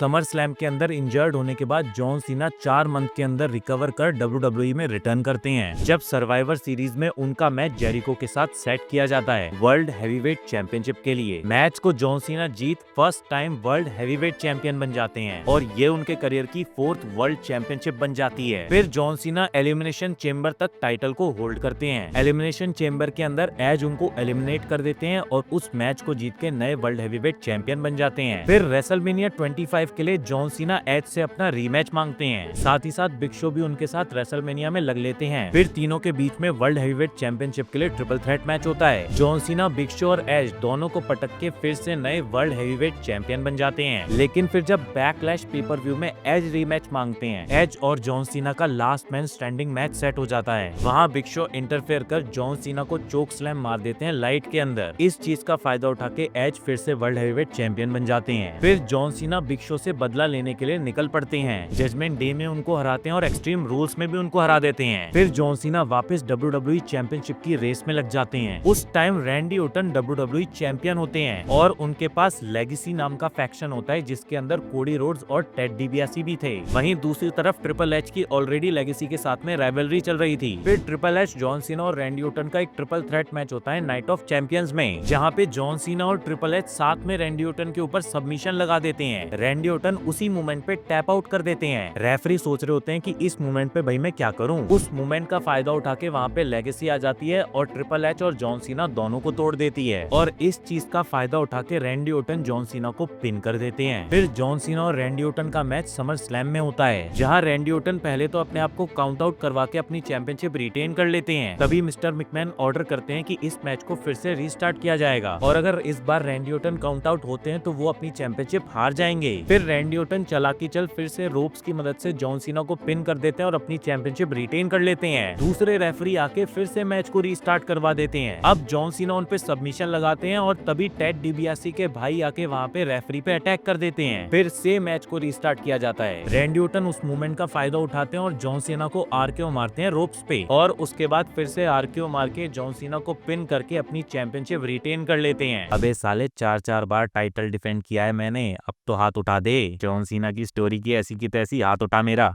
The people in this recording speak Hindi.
समर स्लैम के अंदर इंजर्ड होने के बाद जॉन सीना 4 मंथ के अंदर रिकवर कर WWE में रिटर्न करते हैं, जब सर्वाइवर सीरीज में उनका मैच जेरिको के साथ सेट किया जाता है वर्ल्ड हैवीवेट चैंपियनशिप के लिए। मैच को जॉन सीना जीत first time world heavyweight champion बन जाते हैं और ये उनके करियर की 4th वर्ल्ड चैंपियनशिप बन जाती है। फिर जॉन सीना एलिमिनेशन चेंबर तक टाइटल को होल्ड करते हैं। एलिमिनेशन चेंबर के अंदर एज उनको एलिमिनेट कर देते हैं और उस मैच को जीत के नए वर्ल्ड हैवीवेट चैंपियन बन जाते हैं। फिर रेसलमेनिया 25 के लिए जॉन सीना एज से अपना रीमैच मांगते हैं, साथ ही साथ बिग शो भी उनके साथ रेसलमेनिया में लग लेते हैं। फिर तीनों के बीच में वर्ल्ड हैवीवेट चैंपियनशिप के लिए ट्रिपल थ्रेट मैच होता है। जॉन सीना, बिग शो और एज दोनों को पटक के फिर से नए वर्ल्ड हैवीवेट चैंपियन बन जाते हैं। लेकिन फिर जब बैकलैश पेपर व्यू में एज रीमैच मांगते हैं, एज और जॉन सीना का last man standing match set हो जाता है। वहाँ बिग शो इंटरफेयर कर जॉन सीना को चोक स्लैम मार देते हैं लाइट के अंदर। इस चीज का फायदा उठा के एज फिर से वर्ल्ड हैवीवेट चैंपियन बन जाते हैं। फिर जॉन सीना बिग शो से बदला लेने के लिए निकल पड़ते हैं। जजमेंट डे में उनको हराते हैं और एक्सट्रीम रूल्स में भी उनको हरा देते हैं। फिर जॉन सीना वापस WWE चैंपियनशिप की रेस में लग जाते हैं। उस time Randy Orton WWE champion होते हैं और उनके पास लेगेसी नाम का फैक्शन होता है जिसके अंदर कोडी रोड्स और टेड डिबियासी भी थे। वहीं दूसरी तरफ ट्रिपल एच की ऑलरेडी लेगेसी के साथ में राइवलरी चल रही थी। फिर ट्रिपल एच, जॉन सीना और रैंडी ओटन का एक ट्रिपल थ्रेट मैच होता है नाइट ऑफ चैंपियंस में, जहाँ पे जॉन सीना और ट्रिपल एच साथ में रैंडी ओटन के ऊपर सबमिशन लगा देते हैं। रैंडी ओटन उसी मोमेंट पे टैप आउट कर देते हैं। रेफरी सोच रहे होते हैं कि इस मोमेंट पे भाई मैं क्या करूं। उस मोमेंट का फायदा उठा के वहाँ पे लेगेसी आ जाती है और ट्रिपल एच और जॉन सीना दोनों को तोड़ देती है और इस चीज का फायदा उठा के रैंडी ओटन जॉन सीना को पिन कर देते हैं। फिर जॉन सीना और रैंडी ओटन का मैच समर स्लैम में होता है, जहाँ रैंडी ओटन पहले तो अपने आप को काउंट आउट करवा के अपनी चैंपियनशिप रिटेन कर लेते हैं। तभी मिस्टर मैकमैन ऑर्डर करते हैं कि इस मैच को फिर से रीस्टार्ट किया जाएगा और अगर इस बार रैंडी ओटन काउंट आउट होते हैं तो वो अपनी चैंपियनशिप हार जाएंगे। फिर रैंडी ओटन चालाकी चल फिर से रोप्स की मदद से जॉन सीना को पिन कर देते हैं और अपनी चैंपियनशिप रिटेन कर लेते हैं। दूसरे रेफरी आके फिर से मैच को रीस्टार्ट करवा देते हैं। अब जॉन सीना उन पे सबमिशन लगाते हैं और तभी टेड डिबियासी के भाई आके वहाँ पे रेफरी पे अटैक कर देते हैं। फिर से मैच को रीस्टार्ट किया जाता है। रैंडी ओटन उस मूवमेंट का फायदा उठाते हैं और जॉन सीना को आरकेओ मारते हैं रोप्स पे और उसके बाद फिर से आरकेओ मार के जॉन सीना को पिन करके अपनी चैंपियनशिप रिटेन कर लेते हैं। अबे साले 4-4 बार टाइटल डिफेंड किया है मैंने, अब तो हाथ उठा दे। जॉन सीना की स्टोरी की ऐसी की तैसी हाथ उठा मेरा।